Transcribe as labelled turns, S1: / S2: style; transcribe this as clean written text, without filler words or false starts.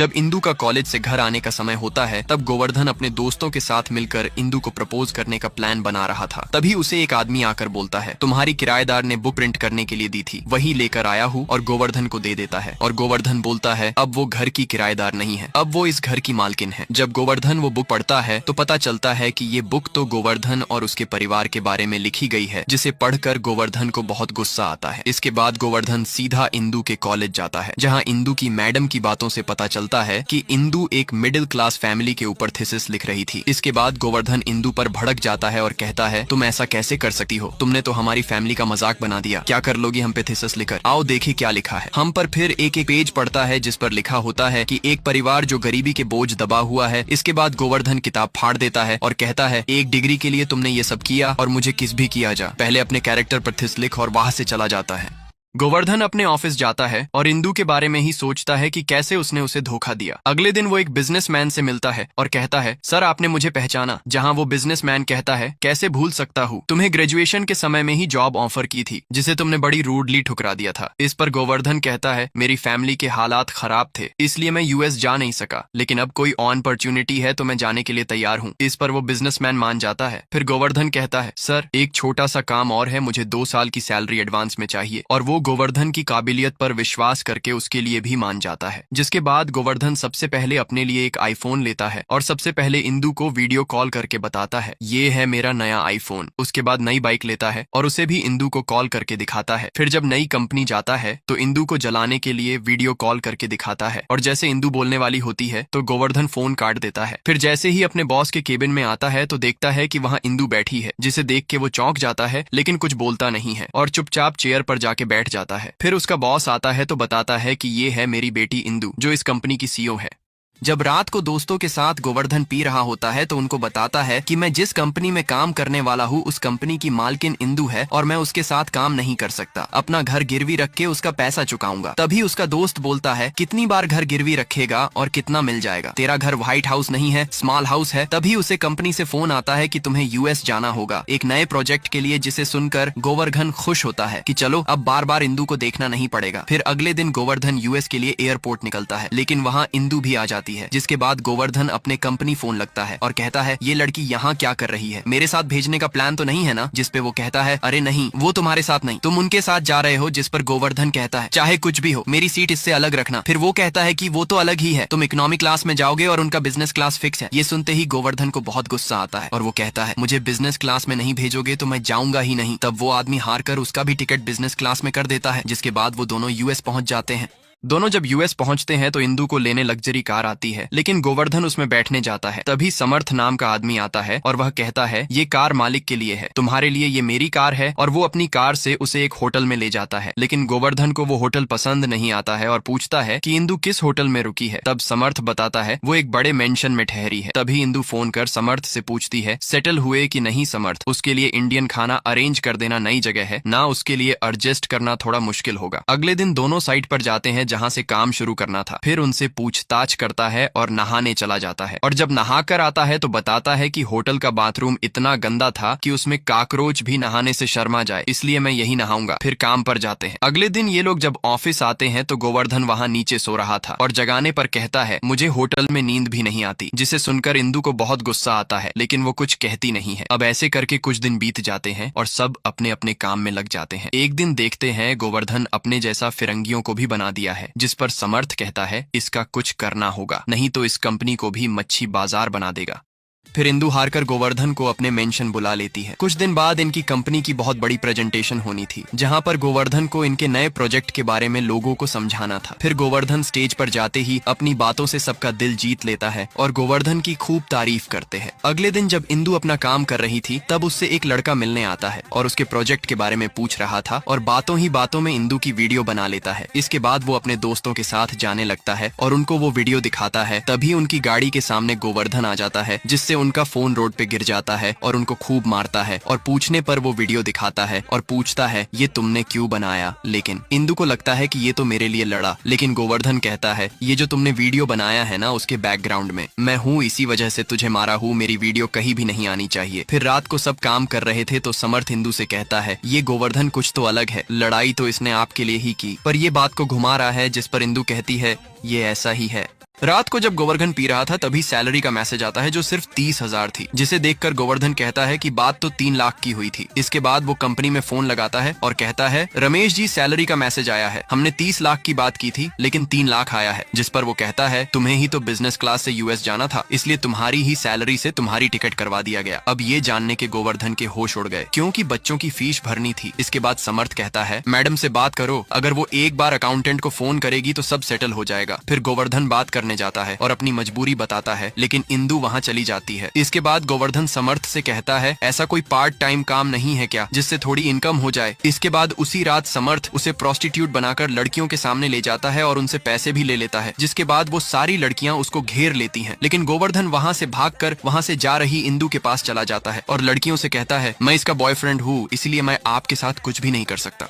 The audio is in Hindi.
S1: जब इंदु का कॉलेज से घर आने का समय होता है तब गोवर्धन अपने दोस्तों के साथ मिलकर इंदु को प्रपोज करने का प्लान बना रहा था। तभी उसे एक आदमी आकर बोलता है, तुम्हारी किराएदार ने बुक प्रिंट करने के लिए दी थी, वही लेकर आया हूँ, और गोवर्धन को दे देता है। और गोवर्धन बोलता है अब वो घर की किराएदार नहीं है, अब वो इस घर की मालकिन है। जब गोवर्धन वो बुक पढ़ता है तो पता चलता है कि ये बुक तो गोवर्धन और उसके परिवार के बारे में लिखी गई है, जिसे पढ़कर गोवर्धन को बहुत गुस्सा आता है। इसके बाद गोवर्धन सीधा इंदु के कॉलेज जाता है, जहाँ इंदु की मैडम की बातों से पता चलता है कि इंदु एक मिडिल क्लास फैमिली के ऊपर थीसिस लिख रही थी। इसके बाद गोवर्धन इंदु पर भड़क जाता है और कहता है, तुम ऐसा कैसे कर सकती हो, तुमने तो हमारी फैमिली का मजाक बना दिया, क्या कर लोगी हम पे थीसिस लिखकर, आओ देखे क्या लिखा है। हम पर फिर एक एक पेज पढ़ता है जिस पर लिखा होता है कि एक परिवार जो गरीबी के बोझ दबा हुआ है। इसके बाद गोवर्धन किताब फाड़ देता है और कहता है, एक डिग्री के लिए तुमने ये सब किया और मुझे किस भी किया जा, पहले अपने कैरेक्टर पर थिस लिख, और वहां से चला जाता है। गोवर्धन अपने ऑफिस जाता है और इंदु के बारे में ही सोचता है कि कैसे उसने उसे धोखा दिया। अगले दिन वो एक बिजनेसमैन से मिलता है और कहता है, सर आपने मुझे पहचाना। जहां वो बिजनेसमैन कहता है, कैसे भूल सकता हूँ, तुम्हें ग्रेजुएशन के समय में ही जॉब ऑफर की थी, जिसे तुमने बड़ी रूडली ठुकरा दिया था। इस पर गोवर्धन कहता है, मेरी फैमिली के हालात खराब थे, इसलिए मैं यूएस जा नहीं सका, लेकिन अब कोई अपॉर्चुनिटी है तो मैं जाने के लिए तैयार हूँ। इस पर वो बिजनेसमैन मान जाता है। फिर गोवर्धन कहता है, सर एक छोटा सा काम और है, मुझे 2 साल की सैलरी एडवांस में चाहिए, और वो गोवर्धन की काबिलियत पर विश्वास करके उसके लिए भी मान जाता है। जिसके बाद गोवर्धन सबसे पहले अपने लिए एक आईफोन लेता है और सबसे पहले इंदु को वीडियो कॉल करके बताता है, ये है मेरा नया आईफोन। उसके बाद नई बाइक लेता है और उसे भी इंदु को कॉल करके दिखाता है। फिर जब नई कंपनी जाता है तो इंदु को जलाने के लिए वीडियो कॉल करके दिखाता है, और जैसे इंदु बोलने वाली होती है तो गोवर्धन फोन काट देता है। फिर जैसे ही अपने बॉस के केबिन में आता है तो देखता है कि वहाँ इंदु बैठी है, जिसे देख के वो चौंक जाता है, लेकिन कुछ बोलता नहीं है और चुपचाप चेयर पर जाके बैठ जाता है। फिर उसका बॉस आता है तो बताता है कि ये है मेरी बेटी इंदु, जो इस कंपनी की सीईओ है। जब रात को दोस्तों के साथ गोवर्धन पी रहा होता है तो उनको बताता है कि मैं जिस कंपनी में काम करने वाला हूँ उस कंपनी की मालकिन इंदु है और मैं उसके साथ काम नहीं कर सकता, अपना घर गिरवी रख के उसका पैसा चुकाऊंगा। तभी उसका दोस्त बोलता है, कितनी बार घर गिरवी रखेगा और कितना मिल जाएगा, तेरा घर व्हाइट हाउस नहीं है, स्मॉल हाउस है। तभी उसे कंपनी से फोन आता है कि तुम्हें यूएस जाना होगा एक नए प्रोजेक्ट के लिए, जिसे सुनकर गोवर्धन खुश होता है कि चलो अब बार बार इंदु को देखना नहीं पड़ेगा। फिर अगले दिन गोवर्धन यूएस के लिए एयरपोर्ट निकलता है, लेकिन वहाँ इंदु भी आ जाती है। जिसके बाद गोवर्धन अपने कंपनी फोन लगता है और कहता है, ये लड़की यहाँ क्या कर रही है, मेरे साथ भेजने का प्लान तो नहीं है ना। जिस पे वो कहता है, अरे नहीं, वो तुम्हारे साथ नहीं, तुम उनके साथ जा रहे हो। जिस पर गोवर्धन कहता है, चाहे कुछ भी हो, मेरी सीट इससे अलग रखना। फिर वो कहता है कि वो तो अलग ही है, तुम इकोनॉमी क्लास में जाओगे और उनका बिजनेस क्लास फिक्स है। ये सुनते ही गोवर्धन को बहुत गुस्सा आता है और वो कहता है, मुझे बिजनेस क्लास में नहीं भेजोगे तो मैं जाऊंगा ही नहीं। तब वो आदमी हार कर उसका भी टिकट बिजनेस क्लास में कर देता है। जिसके बाद वो दोनों यूएस पहुंच जाते हैं। दोनों जब यूएस पहुंचते हैं तो इंदु को लेने लग्जरी कार आती है, लेकिन गोवर्धन उसमें बैठने जाता है। तभी समर्थ नाम का आदमी आता है और वह कहता है, ये कार मालिक के लिए है, तुम्हारे लिए ये मेरी कार है। और वो अपनी कार से उसे एक होटल में ले जाता है, लेकिन गोवर्धन को वो होटल पसंद नहीं आता है और पूछता है कि इंदु किस होटल में रुकी है। तब समर्थ बताता है वो एक बड़े मेंशन में ठहरी है। तभी इंदु फोन कर समर्थ से पूछती है, सेटल हुए कि नहीं समर्थ, उसके लिए इंडियन खाना अरेंज कर देना नई जगह है ना, उसके लिए एडजस्ट करना थोड़ा मुश्किल होगा। अगले दिन दोनों साइट पर जाते हैं जहाँ से काम शुरू करना था। फिर उनसे पूछताछ करता है और नहाने चला जाता है, और जब नहा कर आता है तो बताता है कि होटल का बाथरूम इतना गंदा था कि उसमें काकरोच भी नहाने से शर्मा जाए, इसलिए मैं यही नहाऊंगा। फिर काम पर जाते हैं। अगले दिन ये लोग जब ऑफिस आते हैं तो गोवर्धन वहाँ नीचे सो रहा था और जगाने पर कहता है, मुझे होटल में नींद भी नहीं आती। जिसे सुनकर इंदु को बहुत गुस्सा आता है, लेकिन वो कुछ कहती नहीं है। अब ऐसे करके कुछ दिन बीत जाते हैं और सब अपने अपने काम में लग जाते हैं। एक दिन देखते हैं गोवर्धन अपने जैसा फिरंगियों को भी बना दिया है, जिस पर समर्थ कहता है, इसका कुछ करना होगा, नहीं तो इस कंपनी को भी मच्छी बाजार बना देगा। फिर इंदु हारकर गोवर्धन को अपने मेंशन बुला लेती है। कुछ दिन बाद इनकी कंपनी की बहुत बड़ी प्रेजेंटेशन होनी थी, जहां पर गोवर्धन को इनके नए प्रोजेक्ट के बारे में लोगों को समझाना था। फिर गोवर्धन स्टेज पर जाते ही अपनी बातों से सबका दिल जीत लेता है और गोवर्धन की खूब तारीफ करते हैं। अगले दिन जब इंदु अपना काम कर रही थी तब उससे एक लड़का मिलने आता है और उसके प्रोजेक्ट के बारे में पूछ रहा था, और बातों ही बातों में इंदु की वीडियो बना लेता है। इसके बाद वो अपने दोस्तों के साथ जाने लगता है और उनको वो वीडियो दिखाता है। तभी उनकी गाड़ी के सामने गोवर्धन आ जाता है, जिससे उनका फोन रोड पे गिर जाता है और उनको खूब मारता है। और पूछने पर वो वीडियो दिखाता है और पूछता है, ये तुमने क्यों बनाया। लेकिन इंदु को लगता है कि ये तो मेरे लिए लड़ा, लेकिन गोवर्धन कहता है, ये जो तुमने वीडियो बनाया है ना, उसके बैकग्राउंड में मैं हूँ, इसी वजह से तुझे मारा हूँ, मेरी वीडियो कहीं भी नहीं आनी चाहिए। फिर रात को सब काम कर रहे थे तो समर्थ इंदु से कहता है, ये गोवर्धन कुछ तो अलग है, लड़ाई तो इसने आपके लिए ही की, पर ये बात को घुमा रहा है। जिस पर इंदु कहती है, ये ऐसा ही है। रात को जब गोवर्धन पी रहा था तभी सैलरी का मैसेज आता है जो सिर्फ 30,000 थी, जिसे देखकर गोवर्धन कहता है कि बात तो 3 लाख की हुई थी। इसके बाद वो कंपनी में फोन लगाता है और कहता है, रमेश जी सैलरी का मैसेज आया है, हमने 30 लाख की बात की थी लेकिन 3 लाख आया है। जिस पर वो कहता है, तुम्हें ही तो बिजनेस क्लास से यूएस जाना था, इसलिए तुम्हारी ही सैलरी से तुम्हारी टिकट करवा दिया गया। अब ये जानने के गोवर्धन के होश उड़ गए क्योंकि बच्चों की फीस भरनी थी। इसके बाद समर्थ कहता है, मैडम से बात करो, अगर वो एक बार अकाउंटेंट को फोन करेगी तो सब सेटल हो जाएगा। फिर गोवर्धन बात करने जाता है और अपनी मजबूरी बताता है, लेकिन इंदु वहाँ चली जाती है। इसके बाद गोवर्धन समर्थ से कहता है, ऐसा कोई पार्ट टाइम काम नहीं है क्या जिससे थोड़ी इनकम हो जाए। इसके बाद उसी रात समर्थ उसे प्रोस्टिट्यूट बनाकर लड़कियों के सामने ले जाता है और उनसे पैसे भी ले लेता है, जिसके बाद वो सारी लड़कियां उसको घेर लेती हैं। लेकिन गोवर्धन वहाँ से भागकर वहाँ से जा रही इंदु के पास चला जाता है और लड़कियों से कहता है, मैं इसका बॉयफ्रेंड हूँ, इसलिए मैं आपके साथ कुछ भी नहीं कर सकता।